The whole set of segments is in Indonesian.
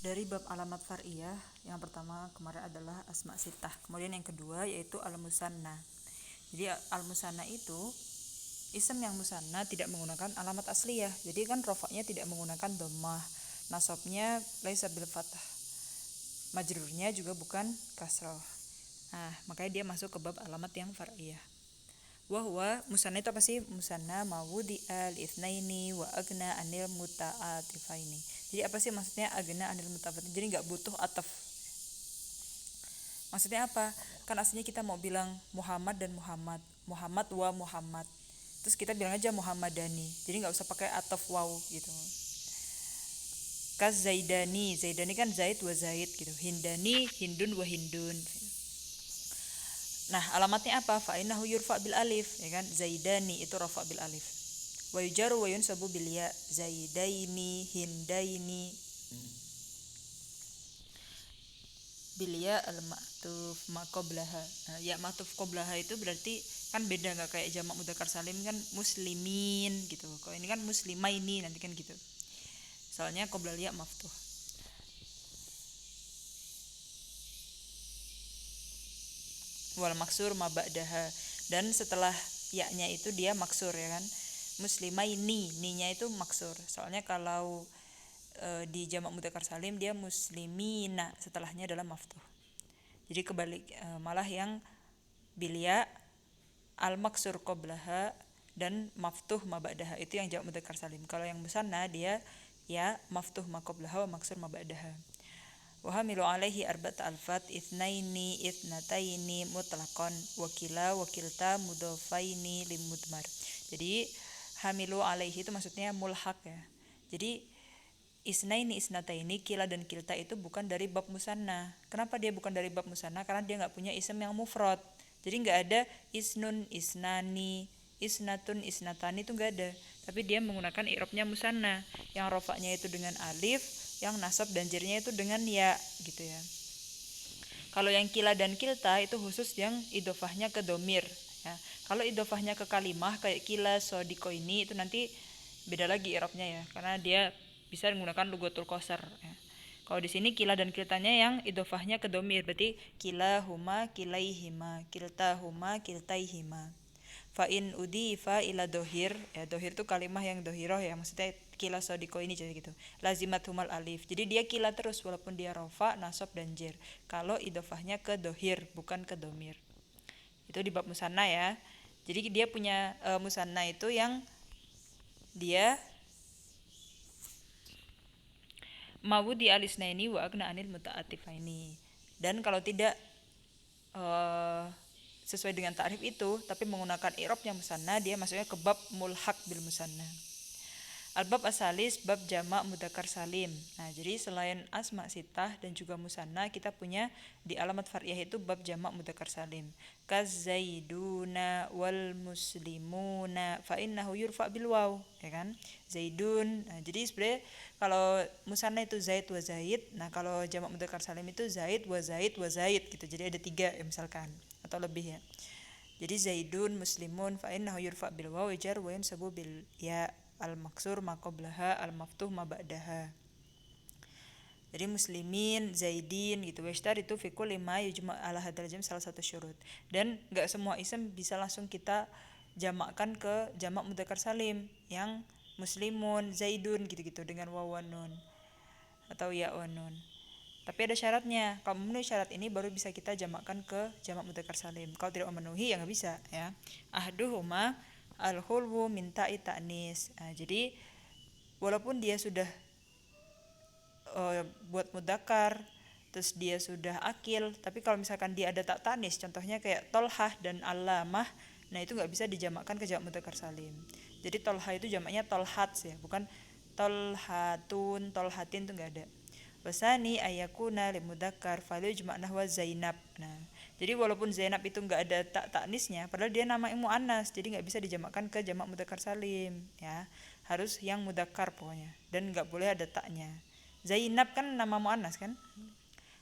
Dari bab alamat far'iyah, yang pertama kemarin adalah asma sittah. Kemudian yang kedua yaitu al-musanna. Jadi al-musanna itu isem yang musanna tidak menggunakan alamat asliyah. Jadi kan rofaknya tidak menggunakan dhammah, nasabnya laisa bil fathah, majrurnya juga bukan kasrah. Nah, makanya dia masuk ke bab alamat yang far'iyah. Wahwa musanna itu apa sih? Musanna mawudi al itsnaini wa agna anil muta'atifaini. Jadi apa sih maksudnya agna anil muta'atifaini? Jadi nggak butuh ataf. Maksudnya apa? Kan aslinya kita mau bilang Muhammad dan Muhammad, Muhammad wa Muhammad. Terus kita bilang aja Muhammadani. Jadi nggak usah pakai ataf waw gitu. Kas Zaidani, Zaidani kan Zaid wa Zaid gitu. Hindani, Hindun wa Hindun. Nah, alamatnya apa? Fa innahu yurfa bil alif, ya kan? Zaidani itu rafa bil alif. Wa yujaru wa yunsabu bil ya. Zaidaini, Hindaini. Bil ya al ma'tuf ma qablaha. Nah, ya ma'tuf qablaha itu berarti kan beda, nggak kayak jamak mudzakkar salim kan muslimin gitu. Kalau ini kan muslimaini nanti kan gitu. Soalnya qoblal ya maftuh. Wal maksur ma ba'daha, dan setelah ya-nya itu dia maksur, ya kan? Muslimaini, ni-nya itu maksur. Soalnya kalau di jamak mudzakkar salim dia muslimina, setelahnya adalah maftuh. Jadi kebalik, malah yang bilya al maksur qablaha dan maftuh ma ba'daha itu yang jamak mudzakkar salim. Kalau yang musanna dia ya maftuh ma qablaha wa maksur ma ba'daha. Wa hamilu alaihi arba'at alfat itsnaini itsnataini mutlaqan wa kila wa kilta mudhafaini lim mudmar. Jadi hamilu alaihi itu maksudnya mulhaq ya. Jadi isnaini isnataini kila dan kilta itu bukan dari bab musanna. Kenapa dia bukan dari bab musanna? Karena dia nggak punya ism yang mufrad. Jadi nggak ada isnun isnani isnatun isnatani, itu nggak ada. Tapi dia menggunakan i'rabnya musanna yang rofaknya itu dengan alif, yang nasab dan jernya itu dengan ya gitu ya. Kalau yang kila dan kilta itu khusus yang idofahnya ke domir ya. Kalau idofahnya ke kalimah kayak kila sodiko ini itu nanti beda lagi i'rabnya ya, karena dia bisa menggunakan lugatul qasar ya. Kalau di sini kila dan kiltanya yang idofahnya ke domir, berarti kila huma kilaihima, kilta huma kiltaihima. Fa in udhifa ila dohir, ya dohir itu kalimah yang dohiroh ya, maksudnya kila sodiko ini jadi gitu. Lazimat humal alif, jadi dia kila terus walaupun dia rofa, nasab dan jer. Kalau idofahnya ke dohir bukan ke domir. Itu di bab musanna ya. Jadi dia punya musanna itu yang dia mawudi alisnaini wa agna anil muta'atifaini. Dan kalau tidak sesuai dengan ta'rif itu tapi menggunakan i'rab yang musanna, dia masuknya ke bab mulhaq bil musanna. Al-bab asalis bab jamak mudzakkar salim. Nah, jadi selain asma sittah dan juga musanna, kita punya di alamat far'iyah itu bab jamak mudzakkar salim. Kaz zaiduna wal muslimuna fa innahu yurfa bil waw, ya kan? Zaidun. Nah, jadi sebenarnya kalau musanna itu zaid wa zaid, nah kalau jamak mudzakkar salim itu zaid wa zaid wa zaid gitu. Jadi ada 3 ya misalkan atau lebih ya. Jadi zaidun muslimun fa innahu yurfa bil waw jar wa yansabu bil ya al maksur ma qablaha al maftuh ma ba'daha. Jadi muslimin, zaidin gitu. Washtar itu fikul lima yujma ala hadal jam salah satu syurut. Dan nggak semua ism bisa langsung kita jamakkan ke jamak mudzakkar salim yang muslimun, zaidun gitu-gitu dengan waw wa nun atau ya wa nun. Tapi ada syaratnya. Kalau memenuhi syarat ini baru bisa kita jamakkan ke jamak mudzakkar salim. Kalau tidak memenuhi ya nggak bisa ya. Ahduhuma al-khulwu min ta'i ta'nis. Nah, jadi walaupun dia sudah buat mudzakkar, terus dia sudah akil, tapi kalau misalkan dia ada tak tanis, contohnya kayak tolhah dan alamah, nah itu nggak bisa dijamakkan ke jamak mudzakkar salim. Jadi tolhah itu jamaknya tolhat ya, bukan tolhatun, tolhatin itu nggak ada. Wasani ayakuna limudzakkar falyujma' nahwa Zainab. Nah, jadi walaupun Zainab itu nggak ada tak taknisnya, padahal dia nama muannas, jadi nggak bisa dijamakkan ke jamak mudzakkar salim ya. Harus yang mudzakkar pokoknya, dan nggak boleh ada taknya. Zainab kan nama muannas kan?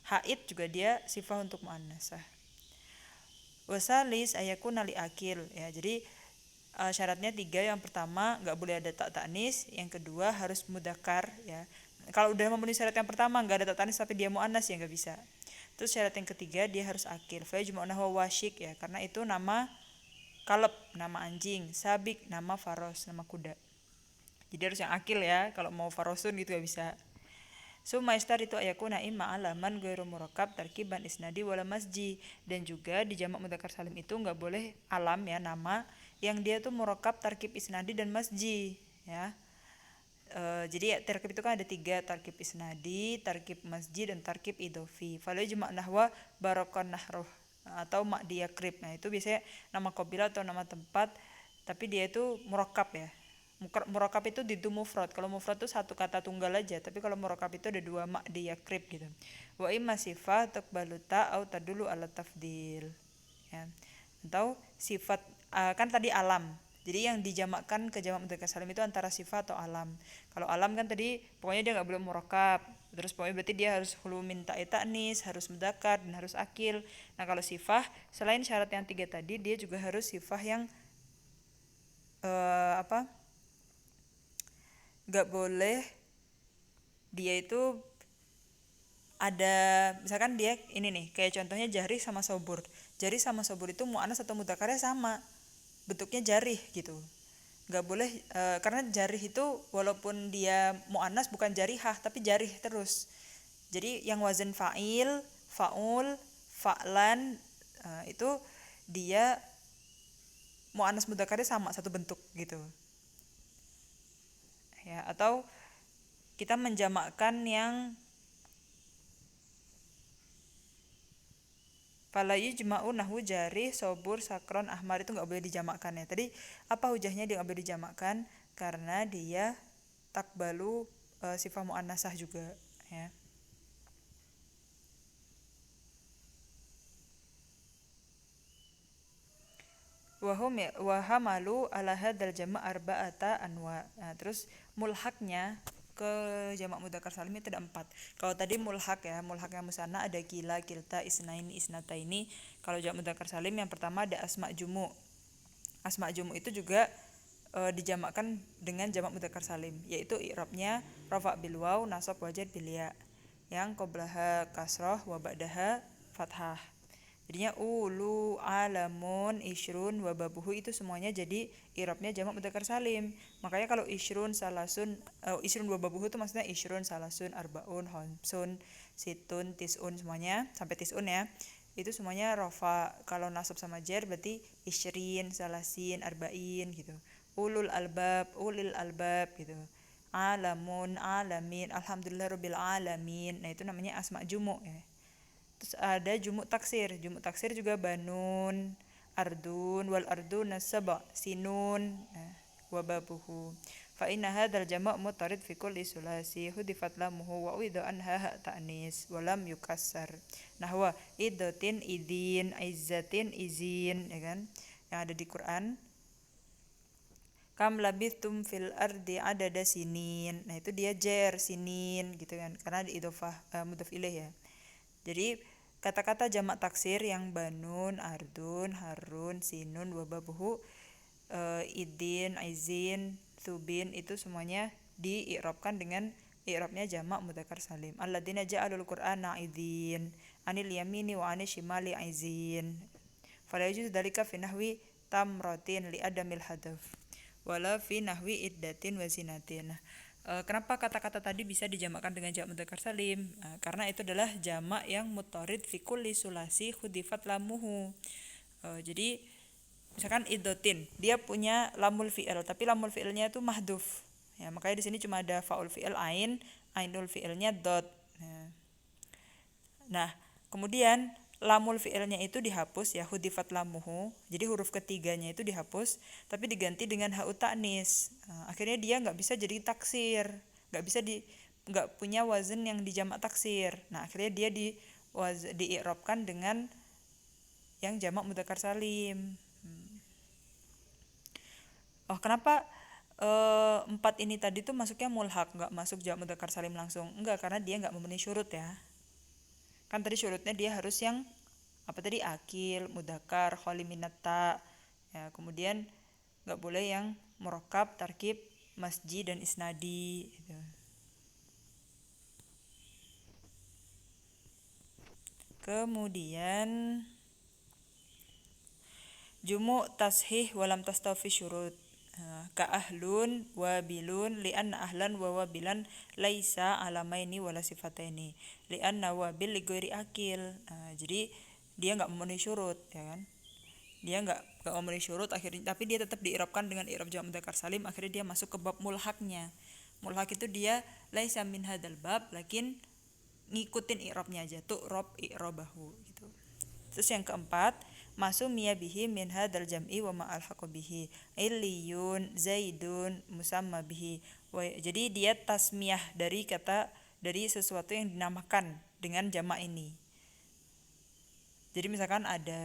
Haid juga dia sifat untuk muannasah. Wasalis ayakuna li akil ya. Jadi syaratnya 3, yang pertama nggak boleh ada tak taknis, yang kedua harus mudzakkar ya. Kalau udah memenuhi syarat yang pertama nggak ada tak tanis tapi dia muannas ya nggak bisa. Terus syarat yang ketiga dia harus akil. Fa yajma'u nahwa wasyik ya, karena itu nama kaleb, nama anjing, sabik, nama faros, nama kuda. Jadi harus yang akil ya, kalau mau farosun gitu gak bisa. Summa itu ayakuna imma alaman ghairu murakkab tarkiban isnadi wala masji. Dan juga di jamak mudzakkar salim itu nggak boleh alam ya, nama yang dia tuh murakkab tarkib isnadi dan masji ya. Jadi tarkib itu kan ada 3, tarkib isnadi, tarkib masjid, dan tarkib idofi. Fala yujma' nahwa barokon nahruh atau mak dia krib. Nah itu biasanya nama qabilah atau nama tempat tapi dia itu murakkab ya. Murakkab itu didu mufrad. Kalau mufrad itu satu kata tunggal aja, tapi kalau murakkab itu ada 2 mak dia krib gitu. Wa imma sifat taqbaluta au tadulu ala tafdil. Ya. Atau sifat kan tadi alam. Jadi yang dijamakkan ke jamak mudzakkar salim itu antara sifat atau alam. Kalau alam kan tadi pokoknya dia nggak boleh murakkab. Terus pokoknya berarti dia harus hulu minta ta'nis, harus mudzakkar dan harus akil. Nah kalau sifah selain syarat yang 3 tadi dia juga harus sifah yang nggak boleh dia itu ada, misalkan dia ini nih kayak contohnya jarih sama sobur. Jarih sama sobur itu muannas atau mudzakarnya sama, bentuknya jarih gitu. Nggak boleh karena jarih itu walaupun dia muannas bukan jarihah tapi jarih terus. Jadi yang wazan fa'il, fa'ul, fa'lan itu dia muannas mudzakarnya sama, satu bentuk gitu. Ya, atau kita menjamakkan yang fala yujma'u nahwu jarih, sobur, sakron, ahmar itu nggak boleh dijamakkan ya. Tadi apa hujahnya dia nggak boleh dijamakkan? Karena dia takbalu sifah muannasah juga ya. Wahamalu ala hadzal jama' arba'ata anwa. Nah, terus mulhaknya ke jamak mudzakkar salim itu ada 4. Kalau tadi mulhak ya, mulhaknya musanna ada kila, kilta, isnaini, isnataini. Kalau jamak mudzakkar salim yang pertama ada asma jumu. Asma jumu itu juga dijamakkan dengan jamak mudzakkar salim, yaitu i'rabnya rafa' bil waw, nasab wajar bil ya. Yang qablaha kasrah wa ba'daha fathah. Jadinya ulu, alamun, ishrun, wababuhu itu semuanya jadi irabnya jamak mudzakkar salim. Makanya kalau ishrun, salasun, ishrun wababuhu itu maksudnya ishrun, salasun, arbaun, khamsun, situn, tisun semuanya sampai tisun ya. Itu semuanya rofa. Kalau nasab sama jar berarti ishrin, salasin, arba'in gitu. Ulul albab, ulil albab gitu. Alamun, alamin, alhamdulillahirabbil alamin. Nah itu namanya asma jumu ya. Terus ada jumuk taksir. Jumuk taksir juga banun, ardun, wal ardun nasaba, sinun, wababuhu. Fa inna hadzal jama' mutarid fi kulli sulasi hudifat lamuhu wa uidha anha ta'nis wa lam yukassar. Nahwa iddatin idin, izzatin izin ya kan. Yang ada di Quran. Kam labithum fil ardi adada sinin. Nah itu dia jer sinin gitu kan. Karena di idhofah mudhaf ilaih ya. Jadi kata-kata jamak taksir yang banun, ardun, harun, sinun, wababuhu, idin, aizin, thubin itu semuanya dii'rabkan dengan i'rabnya jamak mudzakkar salim. Alladzina ja'alul qur'ana aizin, anil yamini wa anil shimali aizin. Fala yajuz dzalika fi nahwi tamratin li adamil hadaf. Wala fi nahwi iddatin wa zinatin. Kenapa kata-kata tadi bisa dijamakkan dengan jamak mudzakkar salim? Karena itu adalah jamak yang mutarid fi kulli sulasi khudifat lamuhu. Jadi misalkan iddotin, dia punya lamul fi'il, tapi lamul fi'ilnya itu mahdhuf. Ya, makanya di sini cuma ada faul fi'il ain, ainul fi'ilnya dot. Nah, kemudian lamul fi'ilnya itu dihapus ya, hudifat lamuhu. Jadi huruf ketiganya itu dihapus tapi diganti dengan ha'u ta'nis. Akhirnya dia nggak bisa jadi taksir, nggak punya wazan yang dijamak taksir. Nah, akhirnya dia dii'rabkan dengan yang jamak mudzakkar salim. Kenapa 4 ini tadi tuh masuknya mulhak, nggak masuk jamak mudzakkar salim langsung? Enggak, karena dia nggak memenuhi syurut ya. Kan tadi syurutnya dia harus yang apa tadi, akil, mudzakkar, khali minat ta. Ya, kemudian nggak boleh yang murakkab, tarkib, masjid dan isnadi gitu. Kemudian jumu tashih walam tastafi syurut. Ka ahlun wabilun li'anna ahlan wa wabilan laisa alamaini wala sifataini li'anna wabil li ghairi akil. Jadi dia nggak memenuhi syurut, ya kan? Dia nggak memenuhi syurut akhirnya, tapi dia tetap diirabkan dengan i'rab jamak mudzakkar salim. Akhirnya dia masuk ke bab mulhaknya. Mulhak itu dia laisa min hadzal bab, lakin ngikutin i'rabnya aja, tuh rob i'rabahu gitu. Terus yang keempat, masumiya bihi min hadzal jam'i wa ma alhaqa bihi illiyun zaidun musamma bihi. Jadi dia tasmiyah dari sesuatu yang dinamakan dengan jamak ini. Jadi misalkan ada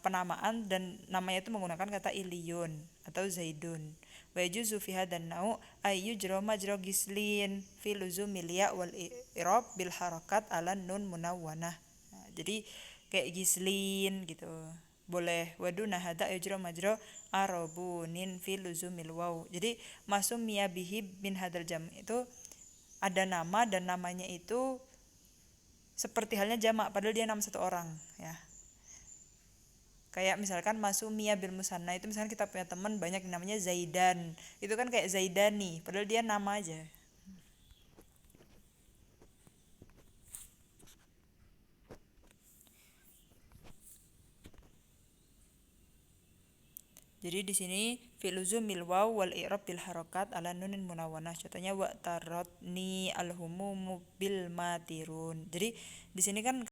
penamaan dan namanya itu menggunakan kata iliyun atau zaidun. Wa yajuzu fi hadan nau ay yujra majra gislin fi luzumil ya wal i'rab bil harakat ala nun munawwanah. Jadi kayak gislin gitu. Boleh waduna hada yujra majra arabunin fi luzumil waw. Jadi masum miya bihi min hadal jam itu ada nama dan namanya itu seperti halnya jamak padahal dia nama satu orang, ya. Kayak misalkan masumia bil musanna itu misalkan kita punya teman banyak yang namanya Zaidan. Itu kan kayak Zaidani padahal dia nama aja. Jadi di sini filuzumil waw wal i'rab bil harakat ala nunin munawwanah. Contohnya wa taratni alhumumu bil matirun. Jadi di sini kan